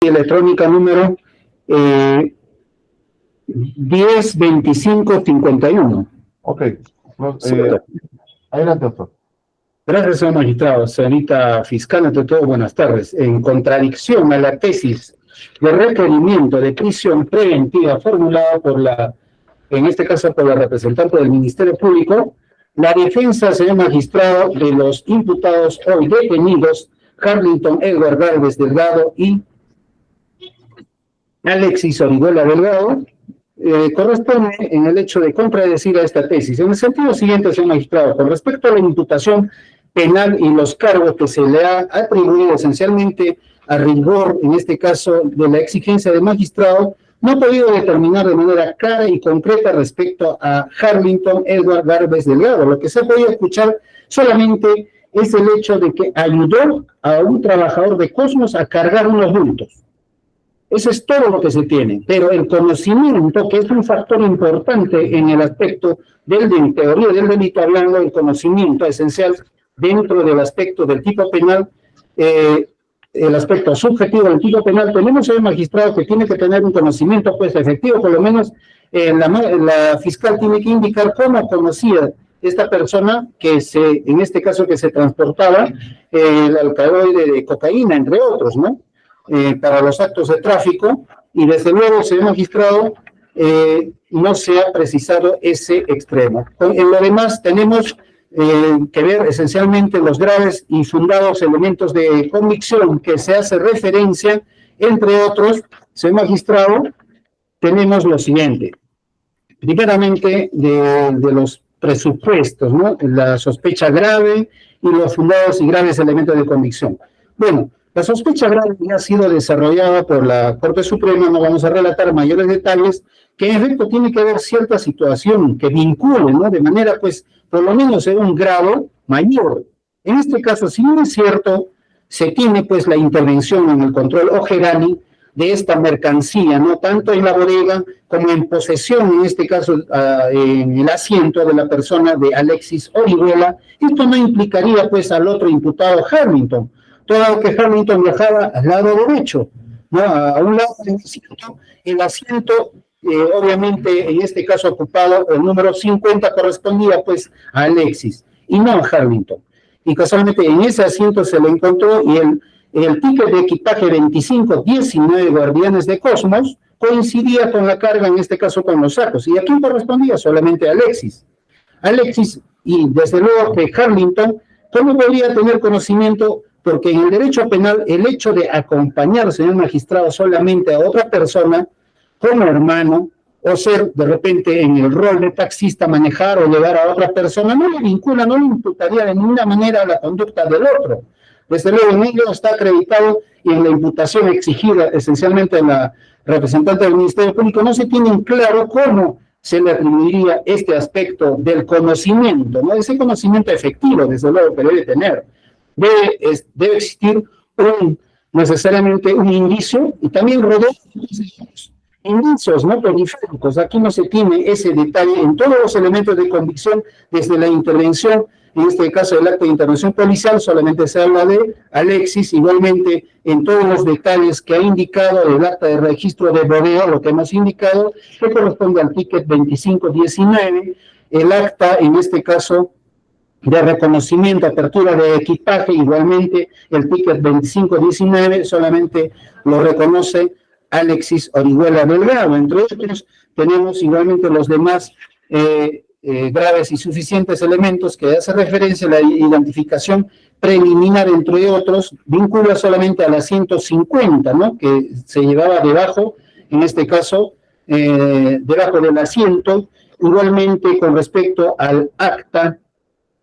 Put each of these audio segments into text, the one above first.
electrónica número 102551. Ok. Adelante, doctor. Gracias, señor magistrado. Señorita fiscal, ante todo, buenas tardes. En contradicción a la tesis de requerimiento de prisión preventiva formulada en este caso por la representante del Ministerio Público, la defensa, señor magistrado, de los imputados hoy detenidos, Harlington Edward Gálvez Delgado y Alexis Orihuela Delgado, corresponde en el hecho de contradecir a esta tesis. En el sentido siguiente, señor magistrado, con respecto a la imputación penal y los cargos que se le ha atribuido esencialmente a rigor, en este caso, de la exigencia del magistrado, no ha podido determinar de manera clara y concreta respecto a Harlington Edward Gálvez Delgado. Lo que se ha podido escuchar solamente es el hecho de que ayudó a un trabajador de Cosmos a cargar unos bultos. Eso es todo lo que se tiene, pero el conocimiento, que es un factor importante en el aspecto de teoría del delito, hablando del conocimiento esencial dentro del aspecto del tipo penal, el aspecto subjetivo del tipo penal, tenemos el magistrado que tiene que tener un conocimiento pues efectivo, por lo menos la fiscal tiene que indicar cómo conocía esta persona en este caso que se transportaba el alcaloide de cocaína, entre otros, ¿no? Para los actos de tráfico, y desde luego, señor magistrado, no se ha precisado ese extremo. En lo demás, tenemos que ver esencialmente los graves y fundados elementos de convicción que se hace referencia, entre otros, señor magistrado, tenemos lo siguiente. Primeramente, de los presupuestos, ¿no? La sospecha grave y los fundados y graves elementos de convicción. Bueno, la sospecha grave ya ha sido desarrollada por la Corte Suprema, no vamos a relatar mayores detalles, que en efecto tiene que haber cierta situación que vincule, ¿no? De manera, pues, por lo menos en un grado mayor. En este caso, si no es cierto, se tiene, pues, la intervención en el control ojerani de esta mercancía, ¿no? Tanto en la bodega como en posesión, en este caso, en el asiento de la persona de Alexis Orihuela. Esto no implicaría, pues, al otro imputado Harlington, todo que Harlington viajaba al lado derecho, ¿no? A un lado del asiento, el asiento, obviamente, en este caso ocupado, el número 50 correspondía, pues, a Alexis, y no a Harlington. Y casualmente en ese asiento se lo encontró, y el ticket de equipaje 2519 Guardianes de Cosmos coincidía con la carga, en este caso con los sacos. ¿Y a quién correspondía? Solamente a Alexis. Alexis, y desde luego que Harlington, ¿cómo podría tener conocimiento? Porque en el derecho penal, el hecho de acompañar, señor magistrado, solamente a otra persona como hermano, o ser de repente en el rol de taxista, manejar o llevar a otra persona, no le vincula, no le imputaría de ninguna manera la conducta del otro. Desde luego, en ello está acreditado, y en la imputación exigida esencialmente en la representante del Ministerio Público, no se tiene en claro cómo se le atribuiría este aspecto del conocimiento, ¿no? Ese conocimiento efectivo, desde luego, que debe tener. Debe existir necesariamente un indicio, y también rodear indicios, ¿no? Periféricos. Aquí no se tiene ese detalle en todos los elementos de convicción, desde la intervención, en este caso el acto de intervención policial, solamente se habla de Alexis, igualmente en todos los detalles que ha indicado el acta de registro de bodega, lo que hemos indicado, que corresponde al ticket 2519, el acta, en este caso, de reconocimiento, apertura de equipaje, igualmente el ticket 2519 solamente lo reconoce Alexis Orihuela Delgado. Entre otros, tenemos igualmente los demás graves y suficientes elementos que hace referencia a la identificación preliminar, entre otros, vincula solamente a la 150, ¿no? Que se llevaba debajo, en este caso, debajo del asiento, igualmente con respecto al acta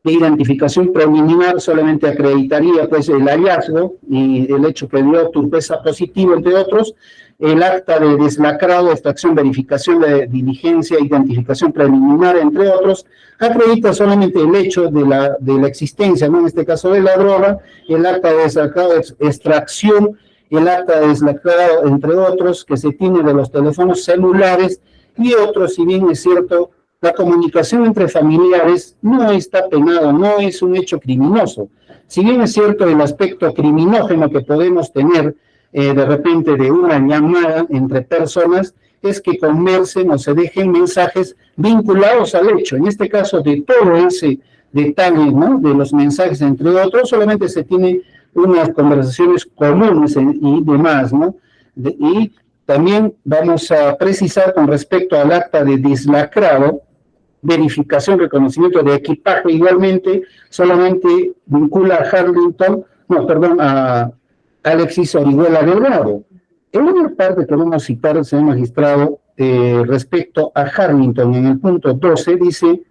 de identificación preliminar, solamente acreditaría pues el hallazgo y el hecho que dio turpeza positivo, entre otros, el acta de deslacrado, extracción, verificación de diligencia, identificación preliminar, entre otros, acredita solamente el hecho de la existencia, ¿no? En este caso de la droga, el acta de deslacrado, extracción, el acta de deslacrado, entre otros, que se tiene de los teléfonos celulares, y otros, si bien es cierto, la comunicación entre familiares no está penado, no es un hecho criminoso. Si bien es cierto el aspecto criminógeno que podemos tener de repente de una llamada entre personas, es que conversen o se dejen mensajes vinculados al hecho. En este caso, de todo ese detalle, ¿no?, de los mensajes, entre otros, solamente se tiene unas conversaciones comunes y demás, ¿no? Y también vamos a precisar con respecto al acta de deslacrado, verificación, reconocimiento de equipaje, igualmente solamente vincula a Harlington, no, perdón, a Alexis Orihuela Delgado. En una parte que vamos a citar, señor magistrado, respecto a Harlington, en el punto 12, dice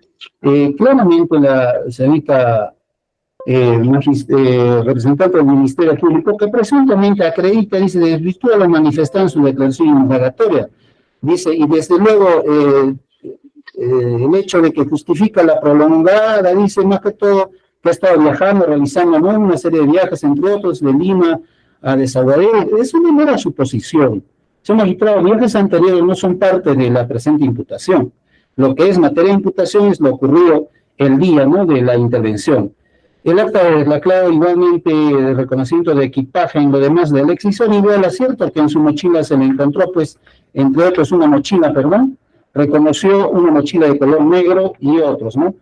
claramente la señorita representante del Ministerio Público, que presuntamente acredita, dice, desvirtúa lo manifestado en su declaración indagatoria. Dice, y desde luego el hecho de que justifica la prolongada, dice, más que todo, que ha estado viajando, realizando, ¿no?, una serie de viajes, entre otros, de Lima a Desaguadero, es una mera suposición. Señor magistrado, viajes anteriores no son parte de la presente imputación. Lo que es materia de imputación es lo ocurrido el día, ¿no?, de la intervención. El acta de deslacrado, igualmente de reconocimiento de equipaje en lo demás de Alexis Orihuela, cierto que en su mochila se le encontró, pues, entre otros, una mochila, perdón, reconoció una mochila de color negro y otros, ¿no?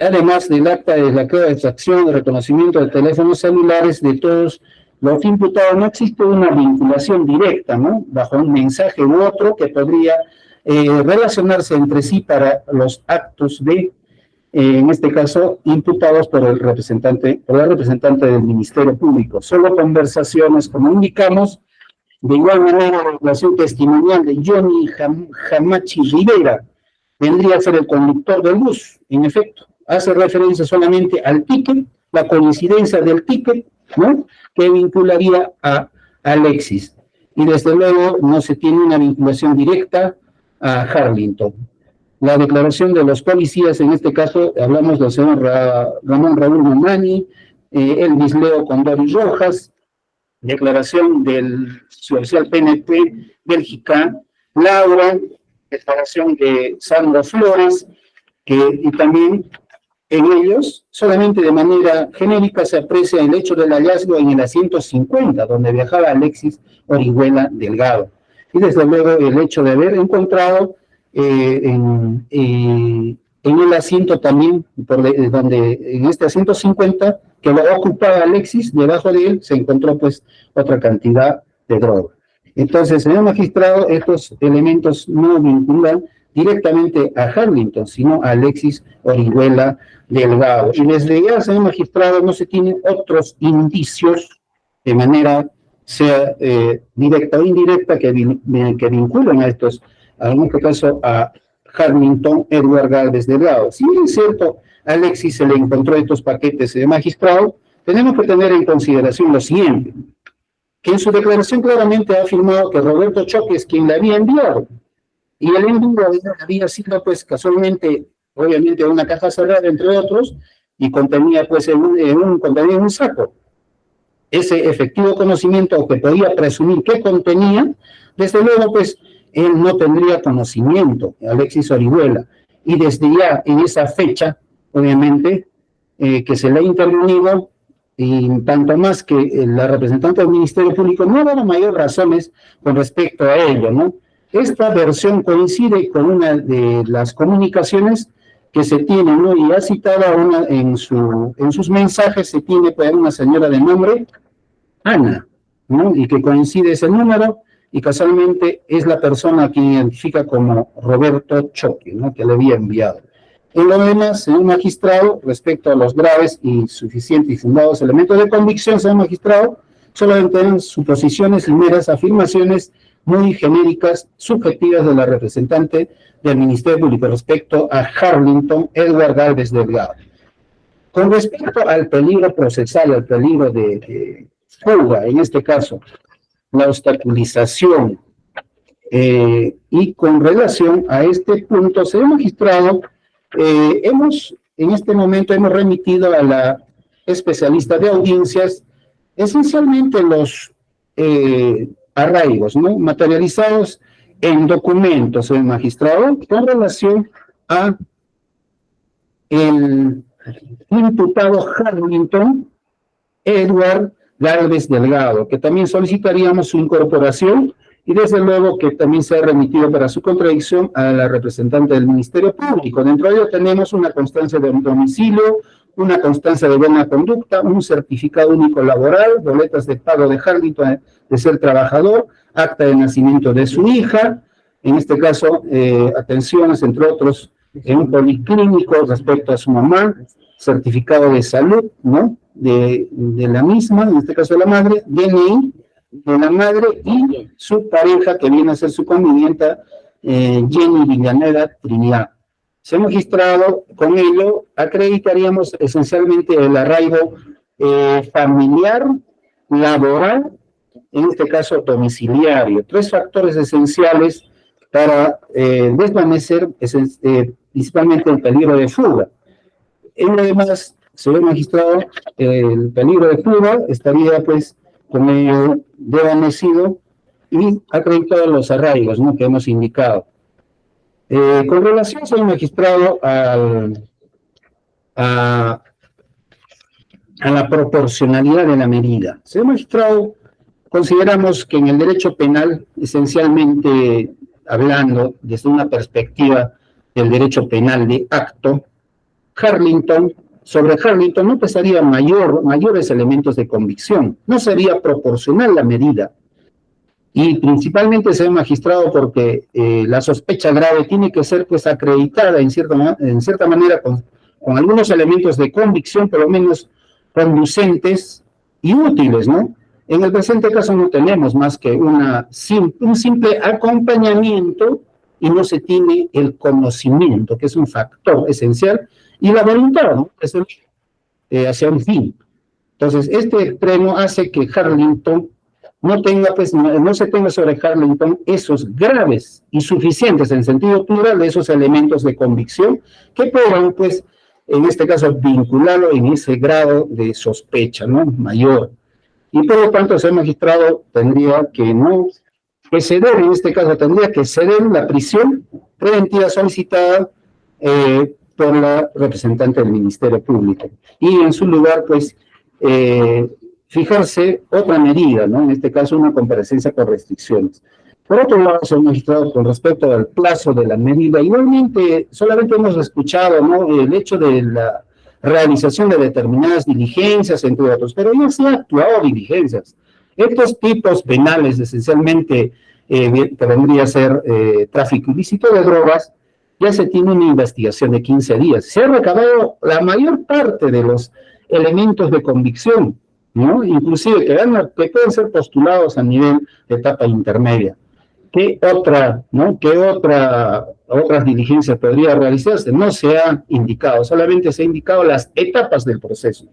Además del acta de deslacrado de extracción, de reconocimiento de teléfonos celulares de todos los imputados, no existe una vinculación directa, ¿no?, bajo un mensaje u otro que podría relacionarse entre sí para los actos de en este caso, imputados por la representante del Ministerio Público. Solo conversaciones, como indicamos, de igual manera, la relación testimonial de Johnny Jamachi Rivera vendría a ser el conductor del bus, en efecto. Hace referencia solamente al ticket, la coincidencia del ticket, ¿no?, que vincularía a Alexis. Y desde luego no se tiene una vinculación directa a Harlington. La declaración de los policías, en este caso hablamos del señor Ramón Raúl Mamani, Elvis Leo Condori Rojas, declaración del social PNP Bélgica Laura, declaración de Sandro Flores, y también en ellos, solamente de manera genérica, se aprecia el hecho del hallazgo en el asiento 50, donde viajaba Alexis Orihuela Delgado. Y desde luego el hecho de haber encontrado en el asiento también, donde en este asiento 50, que lo ocupaba Alexis, debajo de él se encontró pues otra cantidad de droga. Entonces, señor magistrado, estos elementos no vinculan directamente a Harlington, sino a Alexis Orihuela Delgado. Y desde ya, señor magistrado, no se tienen otros indicios de manera, sea directa o indirecta, que vinculan a estos, en este caso a Harlington Edward Galvez Delgado. Si bien es cierto, a Alexis se le encontró estos paquetes de magistrado, tenemos que tener en consideración lo siguiente, que en su declaración claramente ha afirmado que Roberto Choque es quien le había enviado, y el envío había sido, pues, casualmente, obviamente, una caja cerrada, entre otros, y contenía, pues, contenía un saco. Ese efectivo conocimiento, o que podía presumir que contenía, desde luego, pues, él no tendría conocimiento, Alexis Orihuela, y desde ya, en esa fecha, obviamente, que se le ha intervenido, y tanto más que la representante del Ministerio Público no ha dado mayores razones con respecto a ello, ¿no? Esta versión coincide con una de las comunicaciones que se tiene, ¿no? Y ha citado a una, en sus mensajes se tiene pues una señora de nombre Ana, ¿no? Y que coincide ese número, y casualmente es la persona que identifica como Roberto Choque, ¿no?, que le había enviado. En lo demás, señor magistrado, respecto a los graves y suficientes y fundados elementos de convicción, señor magistrado, solamente eran suposiciones y meras afirmaciones muy genéricas, subjetivas de la representante del Ministerio Público respecto a Harlington Edward Galvez Delgado. Con respecto al peligro procesal, al peligro de fuga, en este caso, la obstaculización, y con relación a este punto, señor magistrado, en este momento hemos remitido a la especialista de audiencias esencialmente los arraigos, ¿no?, materializados en documentos, señor magistrado, con relación a el imputado Harlington Edward Gálvez Delgado, que también solicitaríamos su incorporación y desde luego que también se ha remitido para su contradicción a la representante del Ministerio Público. Dentro de ello tenemos una constancia de domicilio, una constancia de buena conducta, un certificado único laboral, boletas de pago de Harlington de ser trabajador, acta de nacimiento de su hija, en este caso, atenciones, entre otros, en un policlínico respecto a su mamá, certificado de salud, ¿no? De la misma, en este caso de la madre, DNI de la madre y su pareja, que viene a ser su convivienta, Jenny Villanueva Trinidad. Se ha magistrado, con ello acreditaríamos esencialmente el arraigo familiar, laboral, en este caso domiciliario. Tres factores esenciales para desvanecer principalmente el peligro de fuga. En lo demás, señor magistrado, el peligro de fuga estaría pues con ello desvanecido y acreditado los arraigos, ¿no?, que hemos indicado. Con relación, señor magistrado, a la proporcionalidad de la medida. Señor magistrado, consideramos que en el derecho penal, esencialmente hablando desde una perspectiva del derecho penal de acto, sobre Harlington no pesaría mayores elementos de convicción, no sería proporcional la medida. Y principalmente se ha magistrado porque la sospecha grave tiene que ser pues acreditada en cierta manera con algunos elementos de convicción, por lo menos conducentes y útiles, ¿no? En el presente caso no tenemos más que un simple acompañamiento y no se tiene el conocimiento, que es un factor esencial, y la voluntad, ¿no?, es hacia un fin. Entonces, este extremo hace que Harlington no se tenga sobre Harlington esos graves y suficientes en sentido plural de esos elementos de convicción que puedan, pues, en este caso, vincularlo en ese grado de sospecha, ¿no?, mayor. Y por lo tanto, ese magistrado tendría que ceder, en este caso, tendría que ceder la prisión preventiva solicitada por la representante del Ministerio Público. Y en su lugar, pues, fijarse otra medida, ¿no?, en este caso, una comparecencia con restricciones. Por otro lado, señor magistrado, con respecto al plazo de la medida, igualmente, solamente hemos escuchado, ¿no?, el hecho de la realización de determinadas diligencias, entre otros, pero ya se ha actuado diligencias. Estos tipos penales, esencialmente, que vendría a ser tráfico ilícito de drogas, ya se tiene una investigación de 15 días. Se ha recabado la mayor parte de los elementos de convicción, ¿no?, inclusive que pueden ser postulados a nivel de etapa intermedia. ¿Qué otras diligencias podría realizarse? No se ha indicado, solamente se ha indicado las etapas del proceso.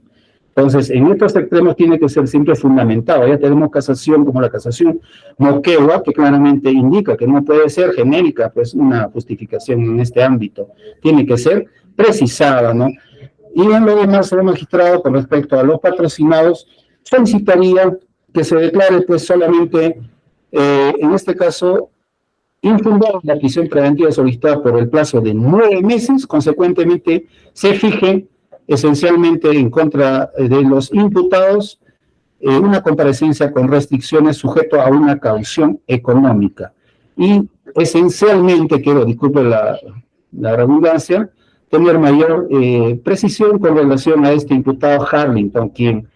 Entonces, en estos extremos tiene que ser siempre fundamentado. Ya tenemos casación como la casación Moquegua, que claramente indica que no puede ser genérica, pues, una justificación en este ámbito. Tiene que ser precisada, ¿no? Y en lo demás, señor magistrado, con respecto a los patrocinados, solicitaría que se declare, pues, solamente, en este caso, infundada la prisión preventiva solicitada por el plazo de 9 meses, consecuentemente se fije esencialmente en contra de los imputados una comparecencia con restricciones sujeto a una caución económica. Y esencialmente, disculpe la redundancia, tener mayor precisión con relación a este imputado Harlington, quien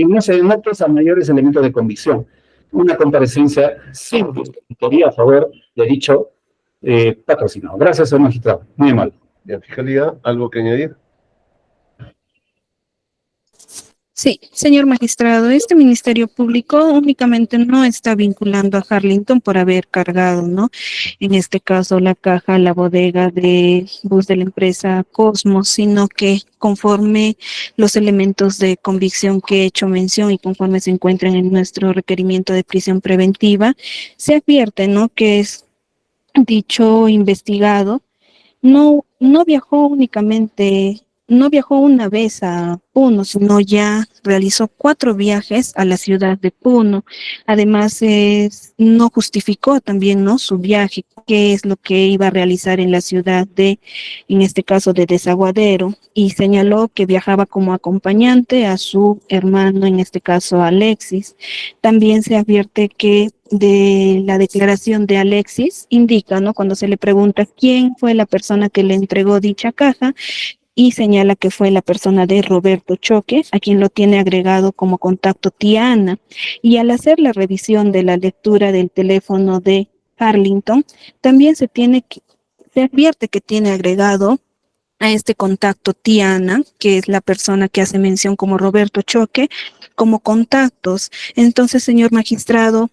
no se nota mayores elementos de convicción. Una comparecencia sin justificaría a favor de dicho patrocinado. Gracias, señor magistrado. Muy amable. ¿La Fiscalía, algo que añadir? Sí, señor magistrado, este Ministerio Público únicamente no está vinculando a Harlington por haber cargado, ¿no?, en este caso la caja, la bodega de bus de la empresa Cosmos, sino que conforme los elementos de convicción que he hecho mención y conforme se encuentran en nuestro requerimiento de prisión preventiva, se advierte, ¿no?, que es dicho investigado no viajó únicamente no viajó una vez a Puno, sino ya realizó 4 viajes a la ciudad de Puno. Además, no justificó también, ¿no?, su viaje, qué es lo que iba a realizar en la ciudad de, en este caso, de Desaguadero, y señaló que viajaba como acompañante a su hermano, en este caso Alexis. También se advierte que de la declaración de Alexis indica, ¿no?, cuando se le pregunta quién fue la persona que le entregó dicha caja, y señala que fue la persona de Roberto Choque, a quien lo tiene agregado como contacto tía Ana. Y al hacer la revisión de la lectura del teléfono de Harlington, también se advierte que tiene agregado a este contacto tía Ana, que es la persona que hace mención como Roberto Choque, como contactos. Entonces, señor magistrado,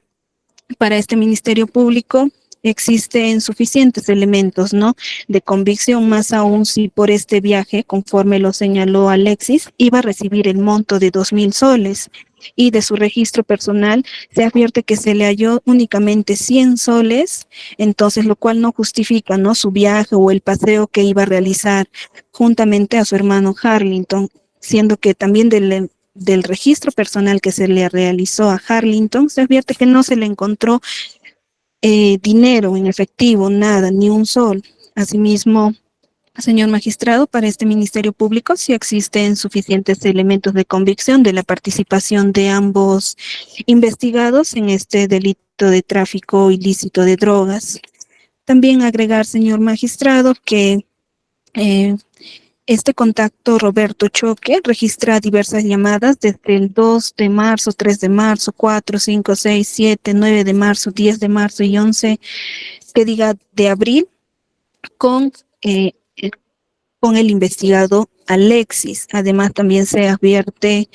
para este Ministerio Público existen suficientes elementos, ¿no?, de convicción, más aún si por este viaje, conforme lo señaló Alexis, iba a recibir el monto de 2.000 soles. Y de su registro personal se advierte que se le halló únicamente 100 soles, entonces lo cual no justifica, ¿no?, su viaje o el paseo que iba a realizar juntamente a su hermano Harlington, siendo que también del registro personal que se le realizó a Harlington, se advierte que no se le encontró dinero en efectivo, nada, ni un sol. Asimismo, señor magistrado, para este Ministerio Público sí existen suficientes elementos de convicción de la participación de ambos investigados en este delito de tráfico ilícito de drogas. También agregar, señor magistrado, que eh, este contacto Roberto Choque registra diversas llamadas desde el 2 de marzo, 3 de marzo, 4, 5, 6, 7, 9 de marzo, 10 de marzo y 11, que diga de abril, con, eh, con el investigado Alexis. Además, también se advierte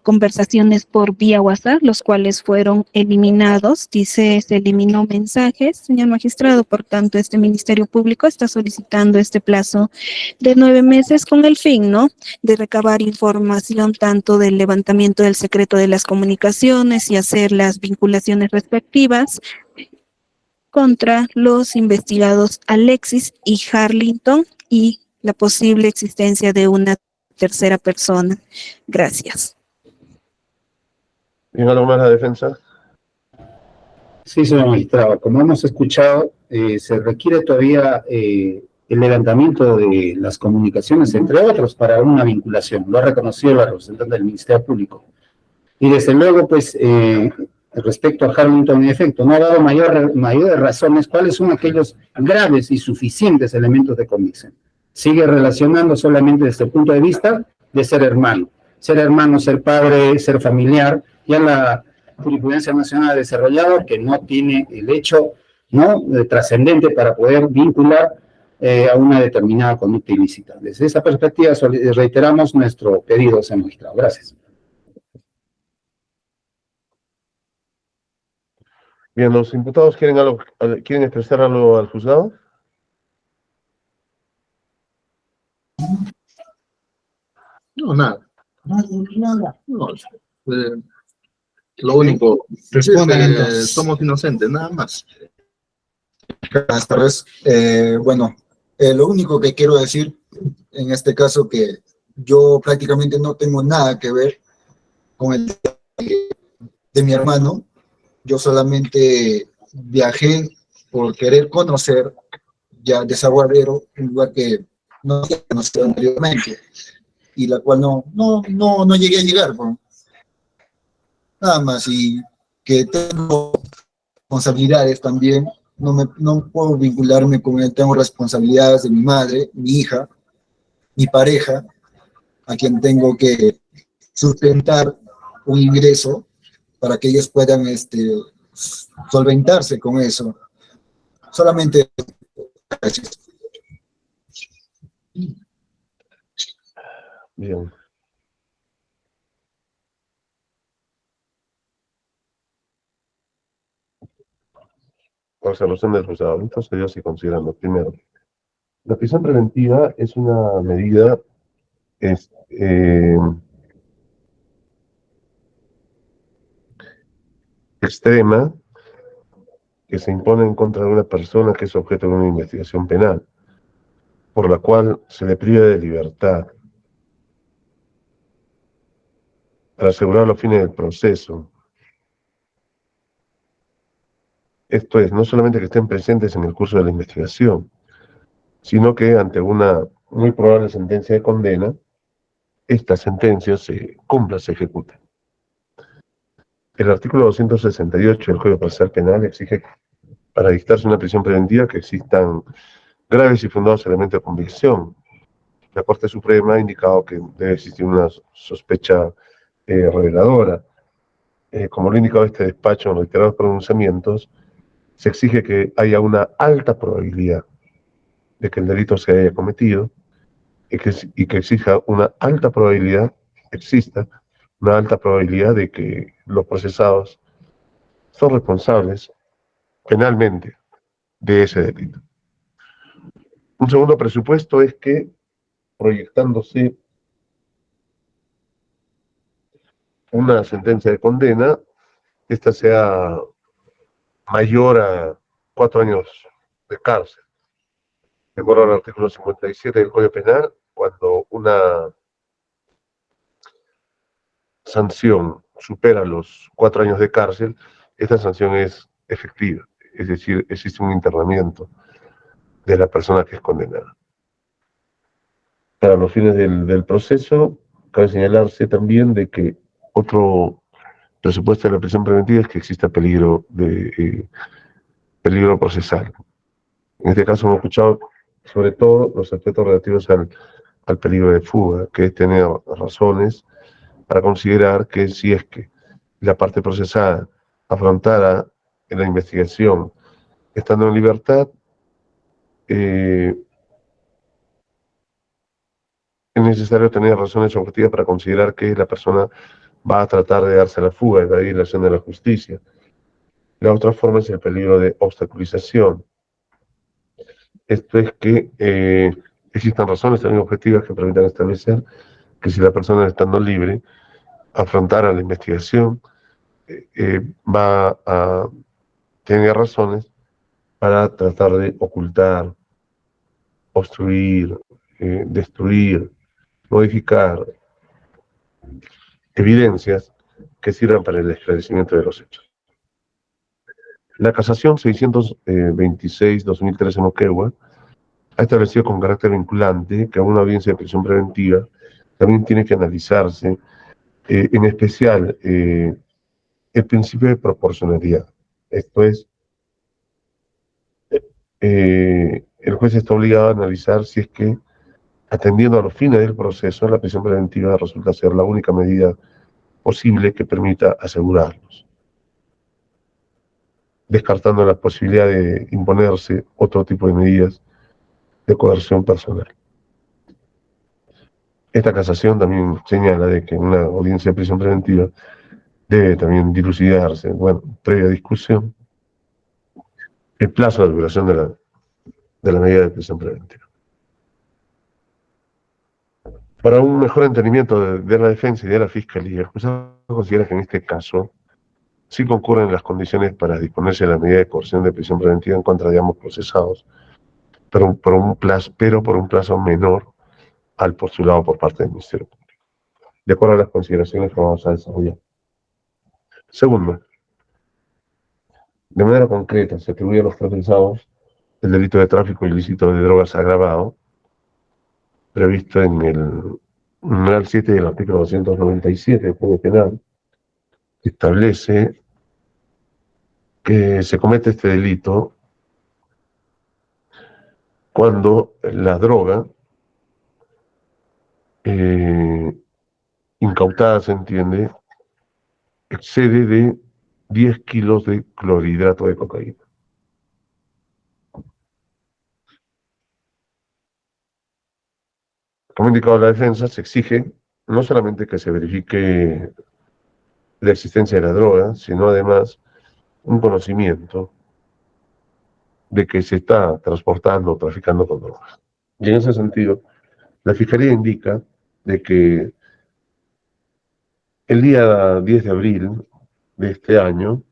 conversaciones por vía WhatsApp, los cuales fueron eliminados. Dice, se eliminó mensajes, señor magistrado. Por tanto, este Ministerio Público está solicitando este plazo de 9 meses con el fin, ¿no?, de recabar información tanto del levantamiento del secreto de las comunicaciones y hacer las vinculaciones respectivas contra los investigados Alexis y Harlington y la posible existencia de una tercera persona. Gracias. ¿Bien algo más la defensa? Sí, señor magistrado, como hemos escuchado, se requiere todavía el levantamiento de las comunicaciones, entre otros, para una vinculación. Lo ha reconocido la representante del Ministerio Público. Y desde luego, pues, respecto a Harlington, en efecto, no ha dado mayores razones cuáles son aquellos graves y suficientes elementos de convicción. Sigue relacionando solamente desde el punto de vista de ser hermano, ser padre, ser familiar. Ya la jurisprudencia nacional ha desarrollado que no tiene el hecho, ¿no?, trascendente para poder vincular a una determinada conducta ilícita. Desde esa perspectiva reiteramos nuestro pedido, señor magistrado. Gracias. Bien, ¿los imputados quieren expresar algo al juzgado? No, nada. No, lo único es Respondan que entonces. somos inocentes, nada más. Buenas tardes. Bueno, lo único que quiero decir en este caso que yo prácticamente no tengo nada que ver con el de mi hermano. Yo solamente viajé por querer conocer ya Desaguadero, un lugar que no había conocido anteriormente y la cual no llegué a llegar, pues. Nada más, y que tengo responsabilidades también, no puedo vincularme con él, tengo responsabilidades de mi madre, mi hija, mi pareja, a quien tengo que sustentar un ingreso para que ellos puedan solventarse con eso. Solamente gracias. Bien. Observación del juzgado. Entonces yo sí considerando, primero, la prisión preventiva es una medida extrema que se impone en contra de una persona que es objeto de una investigación penal. por la cual se le priva de libertad para asegurar los fines del proceso. Esto es, no solamente que estén presentes en el curso de la investigación, sino que ante una muy probable sentencia de condena, esta sentencia se cumpla, se ejecute. El artículo 268 del Código Procesal Penal exige para dictarse una prisión preventiva que existan graves y fundados elementos de convicción. La Corte Suprema ha indicado que debe existir una sospecha reveladora. Como lo ha indicado este despacho en reiterados pronunciamientos, se exige que haya una alta probabilidad de que el delito se haya cometido y que exista una alta probabilidad de que los procesados son responsables penalmente de ese delito. Un segundo presupuesto es que, proyectándose una sentencia de condena, esta sea mayor a 4 años de cárcel. De acuerdo al artículo 57 del Código Penal, cuando una sanción supera los 4 años de cárcel, esta sanción es efectiva, es decir, existe un internamiento de la persona que es condenada. Para los fines del proceso, cabe señalarse también de que otro presupuesto de la prisión preventiva es que exista peligro procesal. En este caso hemos escuchado sobre todo los aspectos relativos al peligro de fuga, que es tener razones para considerar que si es que la parte procesada afrontara en la investigación estando en libertad, es necesario tener razones objetivas para considerar que la persona va a tratar de darse la fuga, de evadir la acción de la justicia. La otra forma es el peligro de obstaculización. Esto es que existan razones también objetivas que permitan establecer que si la persona estando libre afrontara la investigación, va a tener razones para tratar de ocultar, obstruir, destruir, modificar evidencias que sirvan para el esclarecimiento de los hechos. La casación 626-2013 Moquegua ha establecido con carácter vinculante que a una audiencia de prisión preventiva también tiene que analizarse, en especial, el principio de proporcionalidad. Esto es, el juez está obligado a analizar si es que, atendiendo a los fines del proceso, la prisión preventiva resulta ser la única medida posible que permita asegurarlos, descartando la posibilidad de imponerse otro tipo de medidas de coerción personal. Esta casación también señala de que en una audiencia de prisión preventiva debe también dilucidarse, bueno, previa discusión, el plazo de duración de la medida de prisión preventiva. Para un mejor entendimiento de la defensa y de la fiscalía, el juzgado considera que en este caso sí concurren las condiciones para disponerse de la medida de coerción de prisión preventiva en contra de ambos procesados, pero por un plazo menor al postulado por parte del Ministerio Público, de acuerdo a las consideraciones que vamos a desarrollar. Segundo, de manera concreta, se atribuye a los procesados el delito de tráfico ilícito de drogas agravado, previsto en el numeral 7 del artículo 297 del Código Penal, que establece que se comete este delito cuando la droga incautada, se entiende, excede de 10 kilos de clorhidrato de cocaína. Como ha indicado la defensa, se exige no solamente que se verifique la existencia de la droga, sino además un conocimiento de que se está transportando o traficando con drogas. Y en ese sentido, la Fiscalía indica de que el día 10 de abril de este año,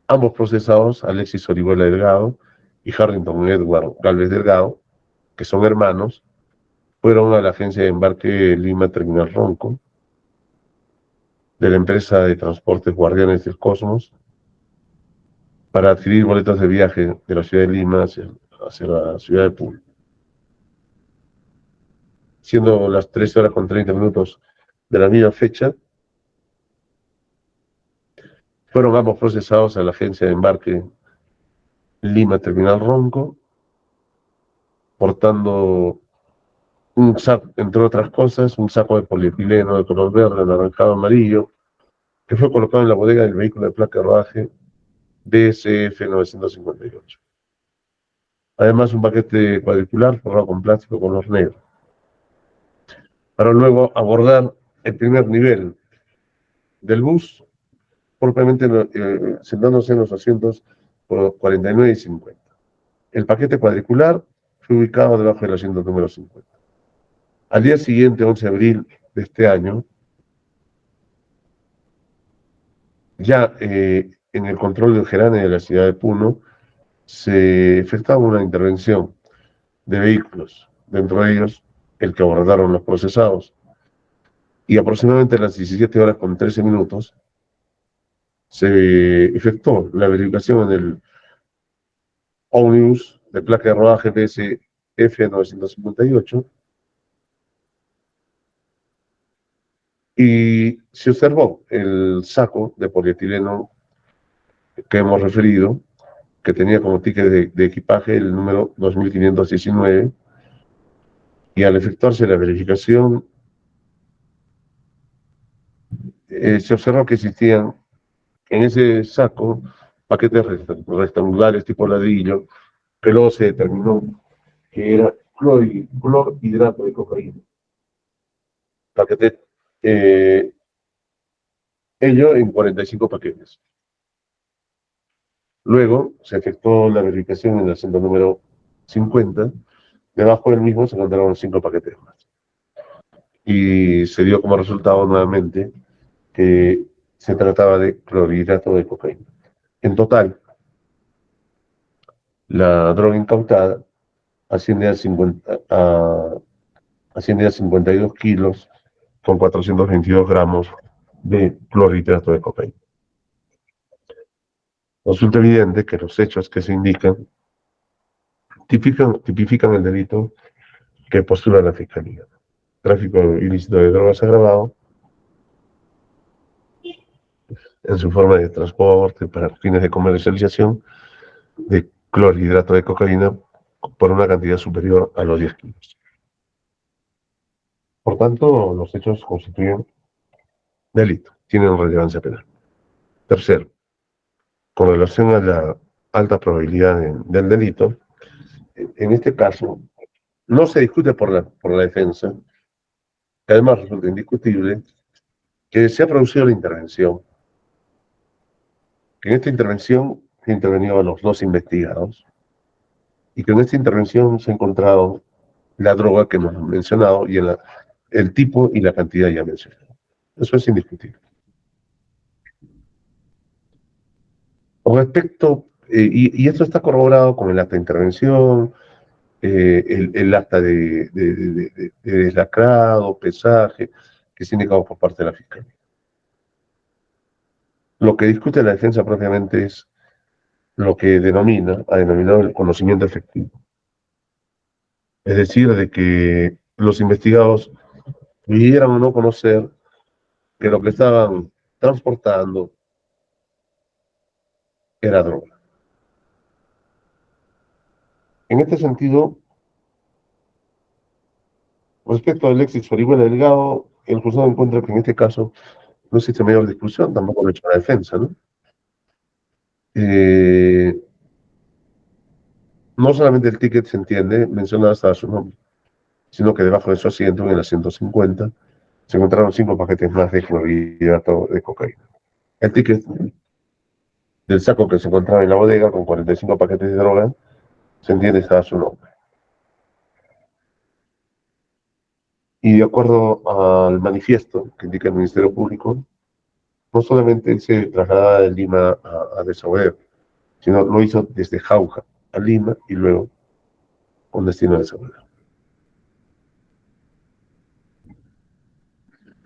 ambos procesados, Alexis Orihuela Delgado y Harrington Edward Galvez Delgado, que son hermanos, fueron a la agencia de embarque Lima Terminal Ronco, de la empresa de transportes Guardianes del Cosmos, para adquirir boletos de viaje de la ciudad de Lima hacia la ciudad de Puno. Siendo las 13 horas con 30 minutos de la misma fecha, fueron ambos procesados a la agencia de embarque Lima Terminal Ronco, portando un saco, entre otras cosas, un saco de polietileno de color verde, anaranjado, amarillo, que fue colocado en la bodega del vehículo de placa de rodaje DSF 958. Además, un paquete cuadricular forrado con plástico color negro, para luego abordar el primer nivel del bus, propiamente sentándose en los asientos por 49 y 50. El paquete cuadricular fue ubicado debajo del asiento número 50. Al día siguiente, 11 de abril de este año, ya en el control del Gerane de la ciudad de Puno, se efectuaba una intervención de vehículos, dentro de ellos el que abordaron los procesados, y aproximadamente a las 17 horas con 13 minutos se efectuó la verificación en el ómnibus de placa de rodaje DSF 958 y se observó el saco de polietileno que hemos referido, que tenía como ticket de equipaje el número 2519, y al efectuarse la verificación se observó que existían en ese saco paquetes rectangulares tipo ladrillo, que luego se determinó que era clorhidrato de cocaína. Paquete, ello en 45 paquetes. Luego se efectuó la verificación en el asiento número 50. Debajo del mismo se encontraron 5 paquetes más. Y se dio como resultado nuevamente que se trataba de clorhidrato de cocaína. En total, la droga incautada asciende a 52 kilos con 422 gramos de clorhidrato de cocaína. Resulta evidente que los hechos que se indican tipifican el delito que postula la Fiscalía. Tráfico ilícito de drogas agravado en su forma de transporte para fines de comercialización de clorhidrato de cocaína por una cantidad superior a los 10 kilos. Por tanto, los hechos constituyen delito, tienen relevancia penal. Tercero, con relación a la alta probabilidad del delito, en este caso no se discute por la defensa, que además resulta indiscutible, que se ha producido la intervención, que en esta intervención se intervenido a los 2 investigados, y que en esta intervención se ha encontrado la droga que hemos mencionado y el tipo y la cantidad ya mencionados. Eso es indiscutible. Con respecto, y esto está corroborado con el acta de intervención, el acta de deslacrado, pesaje, que se indicado por parte de la Fiscalía. Lo que discute la defensa propiamente es lo que ha denominado el conocimiento efectivo. Es decir, de que los investigados pudieran o no conocer que lo que estaban transportando era droga. En este sentido, respecto a Alexis Orihuela Delgado, el juzgado encuentra que en este caso no existe mayor discusión, tampoco lo ha hecho la defensa, ¿no? No solamente el ticket se entiende, menciona hasta su nombre, sino que debajo de su asiento, en el asiento 50, se encontraron 5 paquetes más de clorhidrato de cocaína. El ticket del saco que se encontraba en la bodega con 45 paquetes de droga, se entiende estaba su nombre. Y de acuerdo al manifiesto que indica el Ministerio Público, no solamente se trasladaba de Lima a Desaguadero, sino lo hizo desde Jauja a Lima y luego con destino a Desaguadero.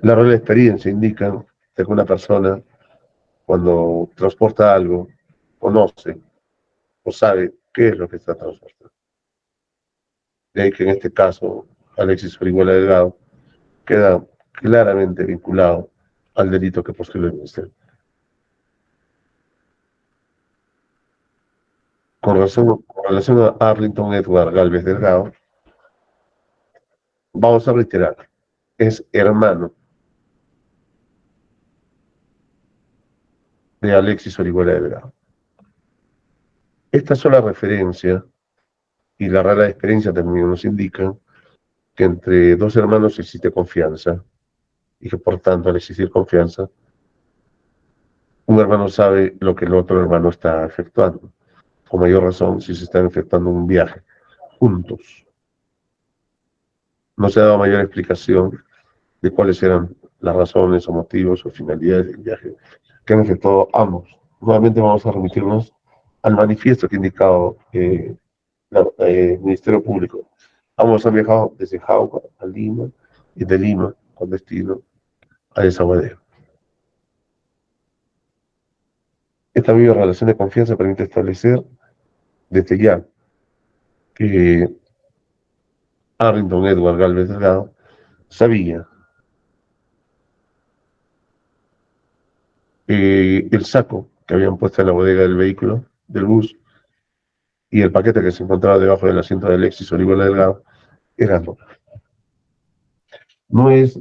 La real experiencia indica que una persona, cuando transporta algo, conoce o sabe qué es lo que está transportando. De ahí que en este caso, Alexis Orihuela Delgado queda claramente vinculado al delito que postuló el ministerio. Con relación a Arlington Edward Galvez Delgado, vamos a reiterar, es hermano de Alexis Orihuela Delgado. Esta sola referencia y la rara experiencia también nos indican que entre dos hermanos existe confianza y que por tanto al existir confianza, un hermano sabe lo que el otro hermano está efectuando. Con mayor razón si se están efectuando un viaje juntos. No se ha dado mayor explicación de cuáles eran las razones o motivos o finalidades del viaje que han efectuado ambos. Nuevamente vamos a remitirnos al manifiesto que ha indicado el Ministerio Público. Ambos han viajado desde Jauja a Lima y de Lima con destino a Desaguadero. Esta misma relación de confianza permite establecer desde ya que Arlington Edward Galvez Delgado sabía que el saco que habían puesto en la bodega del vehículo, del bus, y el paquete que se encontraba debajo del asiento de Alexis Orihuela Delgado eran droga. No es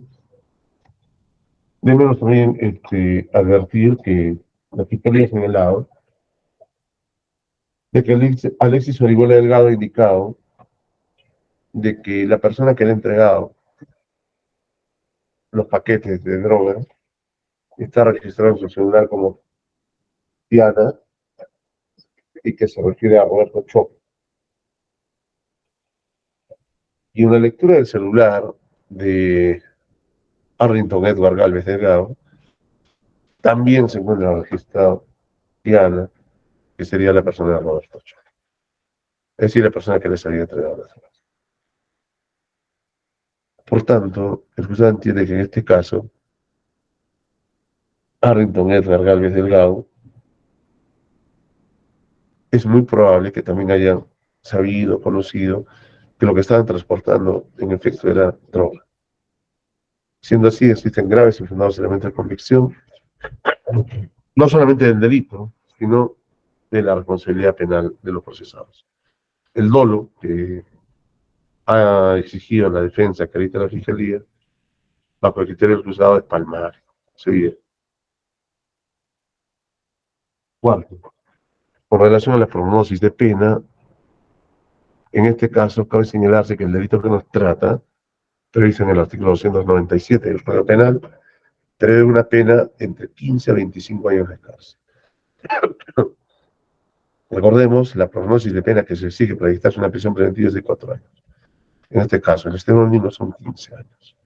de menos también advertir que la Fiscalía ha señalado de que Alexis Orihuela Delgado ha indicado de que la persona que le ha entregado los paquetes de droga está registrado en su celular como Diana y que se refiere a Roberto Chopo. Y una lectura del celular de Arlington Edward Galvez Delgado también se encuentra registrado Diana, que sería la persona de Roberto Chopo. Es decir, la persona que les había entregado las drogas. Por tanto, el juzgado entiende que en este caso, Arlington Edward Galvez Delgado es muy probable que también hayan sabido, conocido, que lo que estaban transportando en efecto era droga. Siendo así, existen graves y fundados elementos de convicción, no solamente del delito, sino de la responsabilidad penal de los procesados. El dolo que ha exigido la defensa que ahorita la Fiscalía, bajo el criterio del juzgado, es palmario. Sí. Cuarto, con relación a la prognosis de pena, en este caso cabe señalarse que el delito que nos trata, previsto en el artículo 297 del Código Penal, prevé una pena entre 15 a 25 años de cárcel. Recordemos, la prognosis de pena que se exige para dictarse una prisión preventiva es de 4 años. En este caso, el extremo mínimo son 15 años.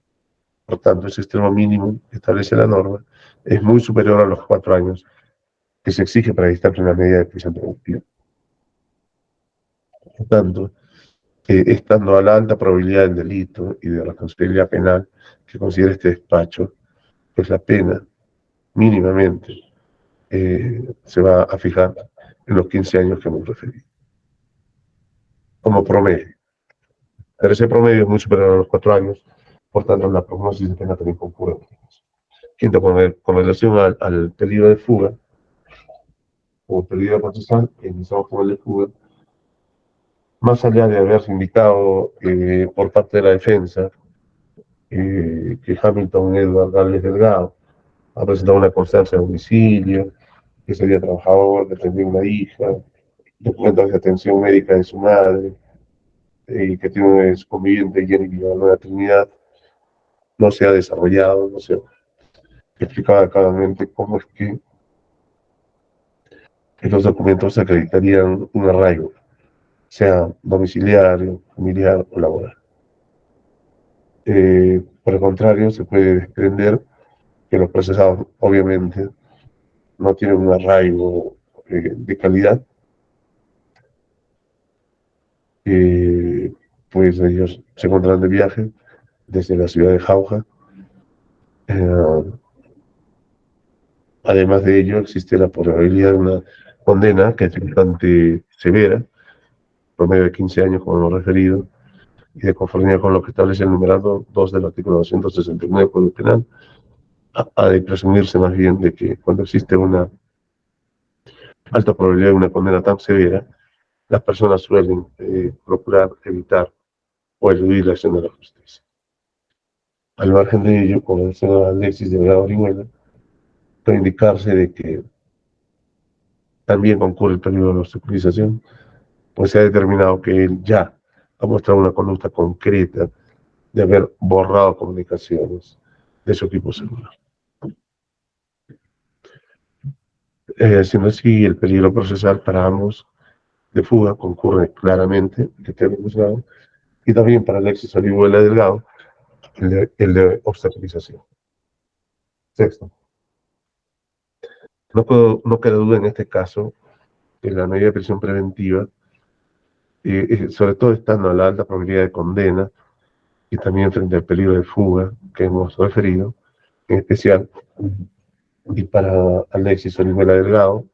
Por tanto, ese extremo mínimo que establece la norma es muy superior a los 4 años que se exige para dictarse una medida de prisión preventiva. Por tanto, estando a la alta probabilidad del delito y de responsabilidad penal que considera este despacho, pues la pena mínimamente se va a fijar en los 15 años que hemos referido, como promedio. Pero ese promedio es muy superior a los 4 años, por tanto la prognosis de pena también concurre. Quinto, con relación al peligro de fuga, o peligro procesal, iniciamos con el de fuga, más allá de haberse indicado por parte de la defensa que Hamilton Edward Galvez Delgado ha presentado una constancia de domicilio, que sería trabajador, que tendría una hija, documentos de atención médica de su madre, que tiene su conviviente Jenny Villanueva Trinidad, no se ha desarrollado, no se ha explicado claramente cómo es que los documentos acreditarían un arraigo, sea domiciliario, familiar o laboral. Por el contrario, se puede desprender que los procesados obviamente no tienen un arraigo de calidad, pues ellos se encuentran de viaje desde la ciudad de Jauja Además de ello, existe la probabilidad de una condena que es bastante severa, promedio de 15 años, como hemos referido, y de conformidad con lo que establece el numerado 2 del artículo 269 del Código Penal, ha de presumirse más bien de que cuando existe una alta probabilidad de una condena tan severa, las personas suelen procurar evitar o eludir la acción de la justicia. Al margen de ello, como decía Alexis Delgado Orihuela, puede indicarse de que también concurre el peligro de la obstaculización, pues se ha determinado que él ya ha mostrado una conducta concreta de haber borrado comunicaciones de su equipo celular. Siendo así, el peligro procesal para ambos de fuga concurre claramente, que te he juzgado, y también para Alexis Orihuela Delgado, el de obstaculización. Sexto, no queda duda en este caso que la medida de prisión preventiva, sobre todo estando a la alta probabilidad de condena y también frente al peligro de fuga que hemos referido, en especial, y para Alexis Orihuela Delgado,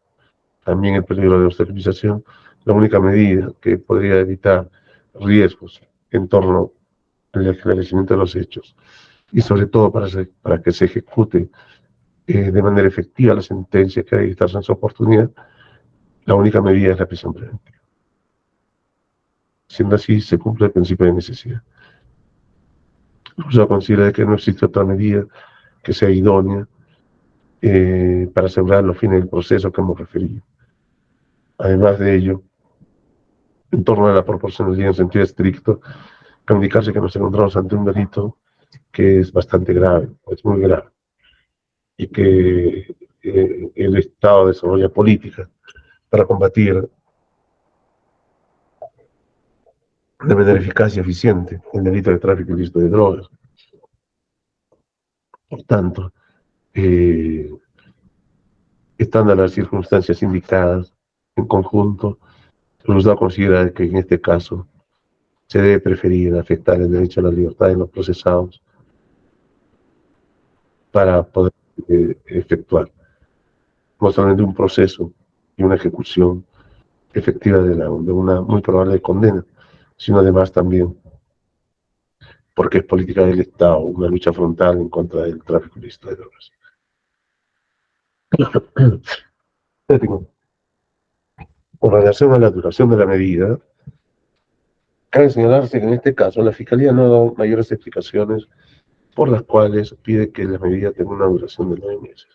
también el peligro de obstaculización, la única medida que podría evitar riesgos en torno al esclarecimiento de los hechos y sobre todo para que se ejecute de manera efectiva la sentencia que ha de dictarse en su oportunidad, la única medida es la prisión preventiva. Siendo así, se cumple el principio de necesidad. El juzgado considera que no existe otra medida que sea idónea para asegurar los fines del proceso que hemos referido. Además de ello, en torno a la proporcionalidad en sentido estricto, cabe indicarse que nos encontramos ante un delito que es bastante grave, es muy grave, y que el Estado desarrolla políticas para combatir de manera eficaz y eficiente el delito de tráfico ilícito de drogas. Por tanto, estando las circunstancias indicadas en conjunto, el juzgado considera que en este caso se debe preferir afectar el derecho a la libertad de los procesados para poder efectuar no solamente un proceso y una ejecución efectiva de una muy probable condena, sino además también porque es política del Estado, una lucha frontal en contra del tráfico ilícito de drogas. Con relación a la duración de la medida, cabe señalarse que en este caso la Fiscalía no ha dado mayores explicaciones por las cuales pide que la medida tenga una duración de 9 meses.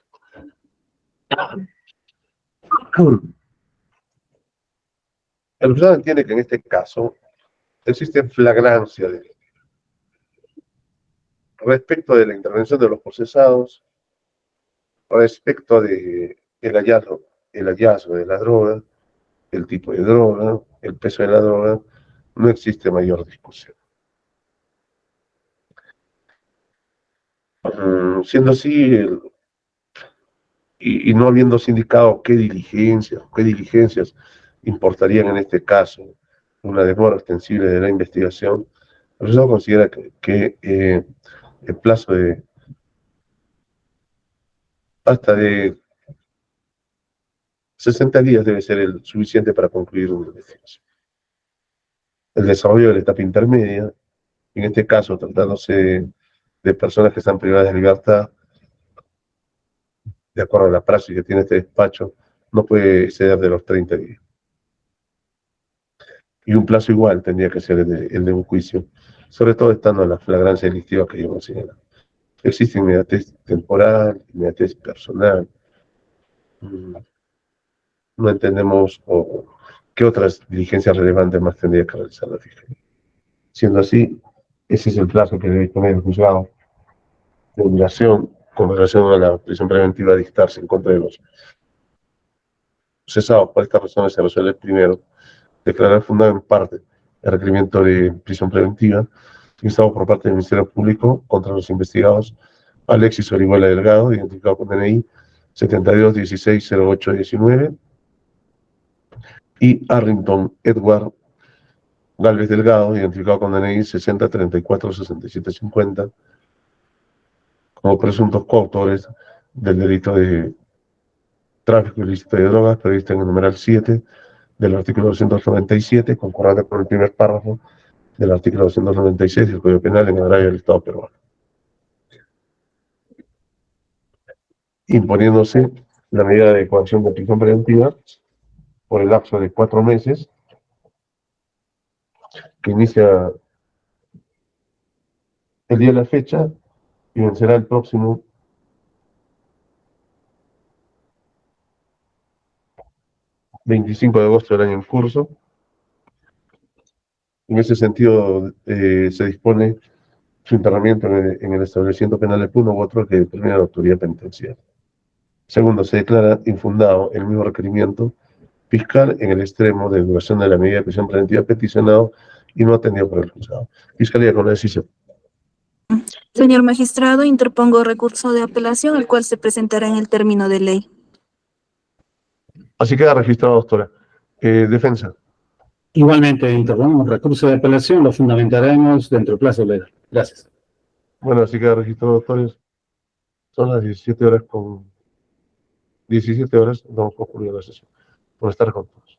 El juzgado entiende que en este caso existe flagrancia respecto de la intervención de los procesados, respecto de el hallazgo de la droga, el tipo de droga, el peso de la droga, no existe mayor discusión. Siendo así, y no habiéndose indicado qué diligencias importarían en este caso una demora extensible de la investigación, el juzgado considera que el plazo de hasta de 60 días debe ser el suficiente para concluir una investigación. El desarrollo de la etapa intermedia, en este caso tratándose de personas que están privadas de libertad, de acuerdo a la praxis que tiene este despacho, no puede exceder de los 30 días. Y un plazo igual tendría que ser el de un juicio, sobre todo estando en la flagrancia delictiva que yo considero. Existe inmediatez temporal, inmediatez personal. No entendemos qué otras diligencias relevantes más tendría que realizar la Fiscalía. Siendo así, ese es el plazo que debe poner el juzgado de duración con relación a la prisión preventiva a dictarse en contra de los procesados. Por estas razones se resuelve primero declarar fundado en parte el requerimiento de prisión preventiva instado por parte del Ministerio Público contra los investigados Alexis Orihuela Delgado, identificado con DNI 72160819, y Arrington Edward Galvez Delgado, identificado con DNI 60346750, como presuntos coautores del delito de tráfico ilícito de drogas previsto en el numeral 7 del artículo 297, concordante con el primer párrafo del artículo 296 del Código Penal en agravio del Estado peruano, imponiéndose la medida de coacción de prisión preventiva por el lapso de 4 meses, que inicia el día de la fecha y vencerá el próximo 25 de agosto del año en curso. En ese sentido, se dispone su internamiento en el establecimiento penal de uno u otro que determina la autoridad penitenciaria. Segundo, se declara infundado el mismo requerimiento fiscal en el extremo de duración de la medida de prisión preventiva peticionado y no atendido por el juzgado. Fiscalía con la decisión. Señor magistrado, interpongo recurso de apelación, el cual se presentará en el término de ley. Así queda registrado, doctora. Defensa. Igualmente, interponemos recurso de apelación, lo fundamentaremos dentro del plazo legal. Gracias. Bueno, así queda registrado, doctores. Son las 17 horas. Damos concluida la sesión. Por estar con todos.